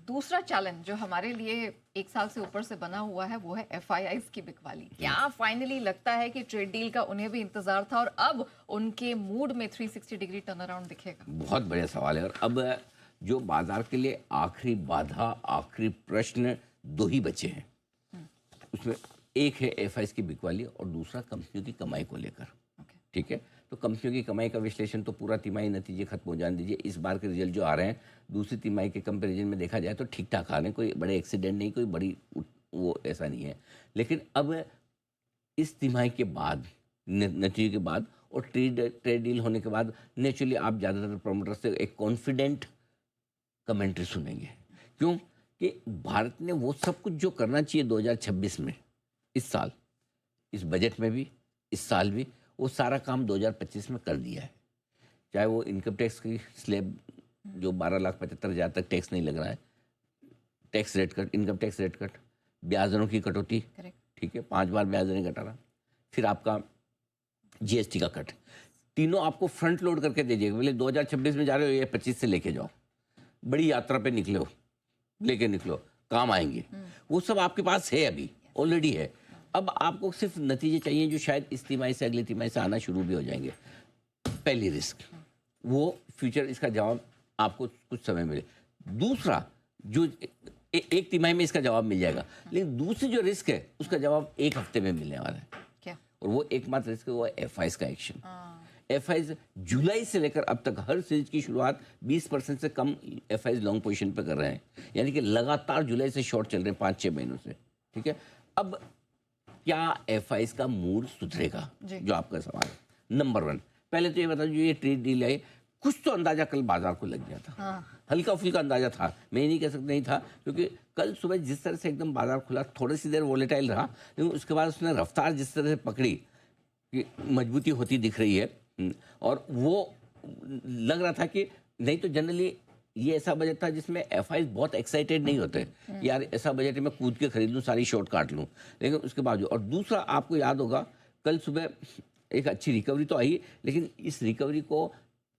दूसरा चैलेंज जो हमारे लिए 1 साल से ऊपर से बना हुआ है वो है एफआईआईज की बिकवाली। क्या फाइनली लगता है कि ट्रेड डील का उन्हें भी इंतजार था और अब उनके मूड में 360 डिग्री टर्न अराउंड दिखेगा? बहुत बढ़िया सवाल है। और अब जो बाजार के लिए आखिरी बाधा, आखिरी प्रश्न दो ही बचे हैं। उसमें एक है एफआईआईज की बिकवाली और दूसरा कंपनियों की कमाई को लेकर। ठीक है, तो कंपनियों की कमाई का विश्लेषण तो पूरा तिमाही नतीजे खत्म हो जाने दीजिए। इस बार के रिजल्ट जो आ रहे हैं दूसरी तिमाही के कंपैरिजन में देखा जाए तो ठीक ठाक आ रहे हैं, कोई बड़े एक्सीडेंट नहीं, कोई बड़ी वो ऐसा नहीं है। लेकिन अब इस तिमाही के बाद, नतीजे के बाद और ट्रेड डील होने के बाद नेचुरली आप ज़्यादातर प्रमोटर से एक कॉन्फिडेंट कमेंट्री सुनेंगे। क्यों कि भारत ने वो सब कुछ जो करना चाहिए 2026 में, इस साल, इस बजट में भी, इस साल भी, वो सारा काम 2025 में कर दिया है। चाहे वो इनकम टैक्स की स्लैब जो 12,75,000 तक टैक्स नहीं लग रहा है, tax rate cut, income tax rate cut, ब्याज दरों की कटौती, ठीक है, 5 बार ब्याज नहीं घटा रहा, फिर आपका जीएसटी का कट, तीनों आपको फ्रंट लोड करके दीजिएगा। बोले 2026 में जा रहे हो, ये 25 से लेके जाओ, बड़ी यात्रा पे निकले हो, लेके निकलो, काम आएंगे। वो सब आपके पास है, अभी ऑलरेडी है। अब आपको सिर्फ नतीजे चाहिए जो शायद इस तिमाही से अगली तिमाही से आना शुरू भी हो जाएंगे। पहली रिस्क वो फ्यूचर, इसका जवाब आपको कुछ समय मिले। दूसरा जो एक तिमाही में इसका जवाब मिल जाएगा, लेकिन दूसरी जो रिस्क है उसका जवाब 1 हफ्ते में मिलने वाला है। क्या? और वो एकमात्र रिस्क है, वो एफआईआईज का एक्शन। एफआईआईज जुलाई से लेकर अब तक हर सीरीज की शुरुआत 20% से कम एफआईआईज लॉन्ग पोजीशन पे कर रहे हैं, यानी कि लगातार जुलाई से शॉर्ट चल रहे हैं 5-6 महीनों से। ठीक है, अब क्या एफआईआईज का मूड सुधरेगा, जो आपका सवाल है। नंबर 1, पहले तो ये बता दीजिए, ये ट्रेड डील है, कुछ तो अंदाजा कल बाजार को लग गया था। हल्का फुल्का अंदाजा था, मैं ये नहीं कह सकता नहीं था, क्योंकि कल सुबह जिस तरह से एकदम बाजार खुला, थोड़ी सी देर वोलेटाइल रहा, लेकिन उसके बाद उसने रफ्तार जिस तरह से पकड़ी कि मजबूती होती दिख रही है। और वो लग रहा था कि नहीं तो जनरली ये ऐसा बजट था जिसमें एफआईआईज बहुत एक्साइटेड नहीं होते, यार ऐसा बजट है मैं कूद के खरीद लूँ, सारी शॉर्ट काट लूँ, लेकिन उसके बावजूद। और दूसरा आपको याद होगा, कल सुबह एक अच्छी रिकवरी तो आई, लेकिन इस रिकवरी को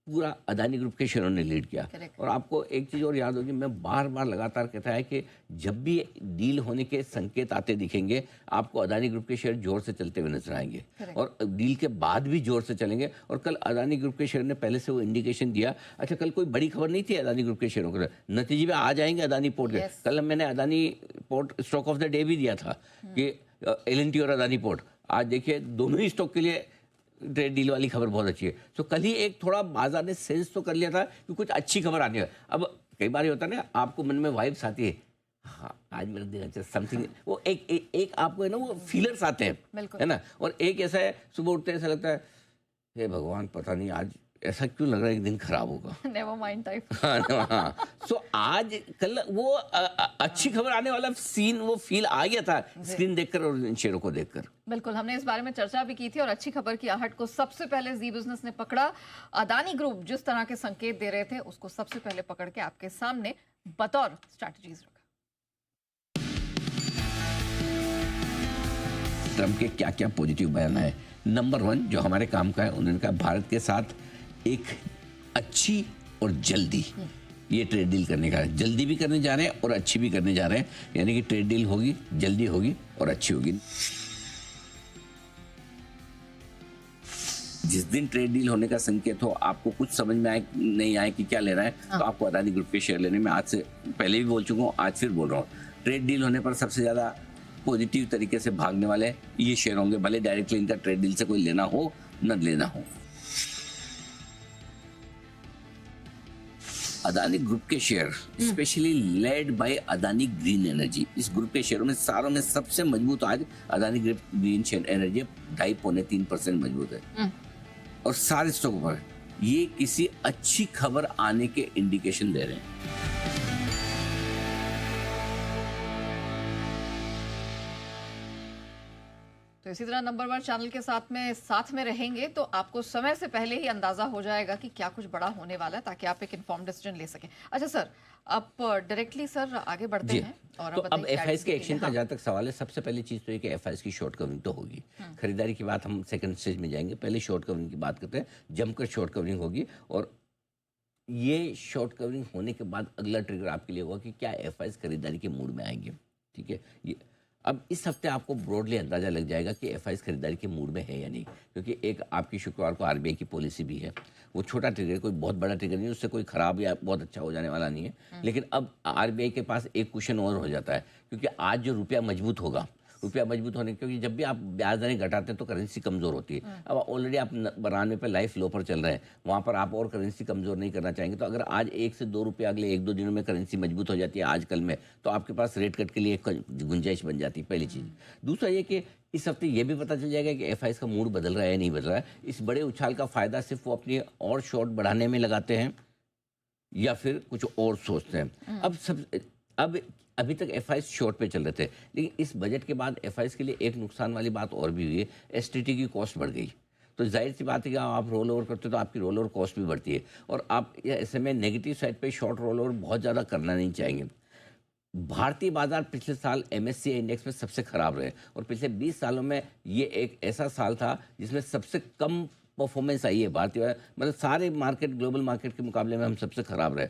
पूरा अदानी ग्रुप के शेयरों ने लीड किया। और आपको एक चीज़ और याद होगी, मैं बार बार लगातार कहता है कि जब भी डील होने के संकेत आते दिखेंगे, आपको अदानी ग्रुप के शेयर जोर से चलते हुए नजर आएंगे और डील के बाद भी जोर से चलेंगे। और कल अदानी ग्रुप के शेयर ने पहले से वो इंडिकेशन दिया। अच्छा, कल कोई बड़ी खबर नहीं थी अदानी ग्रुप के शेयरों के, नतीजे में आ जाएंगे अदानी पोर्ट के। कल मैंने Adani port stock of the day भी दिया था कि एल&टी और अदानी पोर्ट। आज देखिए दोनों ही स्टॉक के लिए ट्रेड डील वाली खबर बहुत अच्छी है। तो कल ही एक थोड़ा बाजार ने सेंस तो कर लिया था कि कुछ अच्छी खबर आनी है। अब कई बार ये होता है ना, आपको मन में वाइब्स आती है, हाँ आज मेरा दिन अच्छा, समथिंग, वो एक आपको है ना, वो फीलर्स आते हैं, है ना। और एक ऐसा है, सुबह उठते ऐसा लगता है, हे भगवान पता नहीं आज ऐसा क्यों लग रहा है, एक दिन खराब होगा, नेवर माइंड टाइप। हाँ। सो आज कल वो अच्छी खबर आने वाला सीन, वो फील आ गया था स्क्रीन देखकर और इन शेयरों को देखकर। बिल्कुल, हमने इस बारे में चर्चा भी की थी और अच्छी खबर की आहट को सबसे पहले जी बिजनेस ने पकड़ा। अदानी ग्रुप जिस तरह के संकेत दे रहे थे, उसको सबसे पहले पकड़ के आपके सामने बतौर स्ट्रैटेजीज रखा। ट्रम्प के क्या क्या पॉजिटिव बयान है। नंबर 1 जो हमारे काम का है, उन्होंने कहा भारत के साथ एक अच्छी और जल्दी ये ट्रेड डील करने का है। जल्दी भी करने जा रहे हैं और अच्छी भी करने जा रहे हैं, यानी कि ट्रेड डील होगी, जल्दी होगी और अच्छी होगी। जिस दिन ट्रेड डील होने का संकेत हो, आपको कुछ समझ में आए नहीं आए कि क्या लेना है, तो आपको अदानी ग्रुप के शेयर लेने में, आज से पहले भी बोल चुका हूँ, आज फिर बोल रहा हूँ, ट्रेड डील होने पर सबसे ज्यादा पॉजिटिव तरीके से भागने वाले ये शेयर होंगे, भले डायरेक्टली इनका ट्रेड डील से कोई लेना हो न लेना हो। अदानी ग्रुप के share specially led by Adani green energy, इस ग्रुप के शेयरों में सारों में सबसे मजबूत आज अदानी ग्रीन एनर्जी 2.5-3% मजबूत है। और सारे स्टॉक पर ये किसी अच्छी खबर आने के इंडिकेशन दे रहे हैं। तो इसी तरह नंबर 1 चैनल के साथ में रहेंगे तो आपको समय से पहले ही अंदाजा हो जाएगा कि क्या कुछ बड़ा होने वाला है, ताकि आप एक इन्फॉर्म्ड डिसीजन ले सकें। अच्छा सर, अब डायरेक्टली सर आगे बढ़ते हैं और तो अब एफआईआईज के एक्शन का जहाँ तक सवाल है, सबसे पहली चीज तो ये कि एफआईआईज की शॉर्ट कवरिंग तो होगी। खरीदारी की बात हम सेकंड स्टेज में जाएंगे, पहले शॉर्ट कवरिंग की बात करते हैं। जमकर शॉर्ट कवरिंग होगी और ये शॉर्ट कवरिंग होने के बाद अगला ट्रिगर आपके लिए होगा कि क्या एफआईज खरीदारी के मूड में आएंगे। ठीक है, ये अब इस हफ्ते आपको ब्रॉडली अंदाजा लग जाएगा कि एफआईज खरीदारी के मूड में है या नहीं, क्योंकि एक आपकी शुक्रवार को आरबीआई की पॉलिसी भी है। वो छोटा ट्रिगर, कोई बहुत बड़ा ट्रिगर नहीं, उससे कोई खराब या बहुत अच्छा हो जाने वाला नहीं है। लेकिन अब आरबीआई के पास एक कुशन और हो जाता है, क्योंकि आज जो रुपया मजबूत होगा, रुपया मजबूत होने, क्योंकि जब भी आप ब्याज दरें घटाते हैं तो करेंसी कमज़ोर होती है। अब ऑलरेडी आप 92 पे लाइफ लो पर चल रहे हैं, वहाँ पर आप और करेंसी कमज़ोर नहीं करना चाहेंगे। तो अगर आज 1 से 2 रुपये अगले 1-2 दिनों में करेंसी मजबूत हो जाती है आज कल में, तो आपके पास रेट कट के लिए एक गुंजाइश बन जाती है, पहली चीज़। दूसरा ये कि इस हफ्ते ये भी पता चल जाएगा कि एफआईज का मूड बदल रहा है या नहीं बदल रहा है। इस बड़े उछाल का फ़ायदा सिर्फ वो अपनी और शॉर्ट बढ़ाने में लगाते हैं या फिर कुछ और सोचते हैं। अब अभी तक एफआईज शॉर्ट पे चल रहे थे, लेकिन इस बजट के बाद एफआईज के लिए एक नुकसान वाली बात और भी हुई है, एसटीटी की कॉस्ट बढ़ गई। तो जाहिर सी बात है कि आप रोल ओवर करते हो तो आपकी रोल ओवर कॉस्ट भी बढ़ती है, और आप ऐसे में नेगेटिव साइड पे शॉर्ट रोल ओवर बहुत ज़्यादा करना नहीं चाहेंगे। भारतीय बाजार पिछले साल एमएससीआई इंडेक्स में सबसे खराब रहे, और पिछले 20 सालों में ये एक ऐसा साल था जिसमें सबसे कम परफॉर्मेंस आई है भारतीय बाजार, मतलब सारे मार्केट, ग्लोबल मार्केट के मुकाबले में हम सबसे खराब रहे।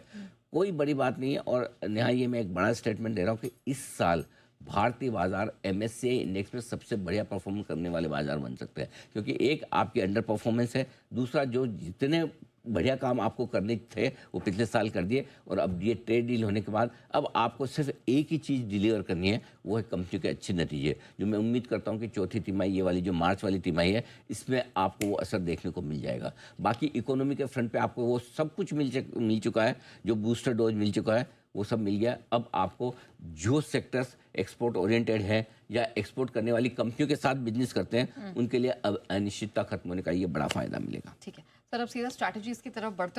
कोई बड़ी बात नहीं है, और यहाँ ये मैं एक बड़ा स्टेटमेंट दे रहा हूँ कि इस साल भारतीय बाजार एमएससीआई इंडेक्स में सबसे बढ़िया परफॉर्म करने वाले बाजार बन सकते हैं, क्योंकि एक आपकी अंडर परफॉर्मेंस है, दूसरा जो जितने बढ़िया काम आपको करने थे वो पिछले साल कर दिए, और अब ये ट्रेड डील होने के बाद अब आपको सिर्फ एक ही चीज़ डिलीवर करनी है, वो है कंपनी के अच्छे नतीजे, जो मैं उम्मीद करता हूँ कि चौथी तिमाही, ये वाली जो मार्च वाली तिमाही है, इसमें आपको वो असर देखने को मिल जाएगा। बाकी इकोनॉमी के फ्रंट पे आपको वो सब कुछ मिल चुका है, जो बूस्टर डोज मिल चुका है वो सब मिल गया। अब आपको जो सेक्टर्स एक्सपोर्ट ओरिएंटेड हैं या एक्सपोर्ट करने वाली कंपनियों के साथ बिजनेस करते हैं, उनके लिए अब अनिश्चितता खत्म होने का ये बड़ा फायदा मिलेगा। ठीक है सर, अब सीधा स्ट्रैटेजीज की तरफ बढ़ते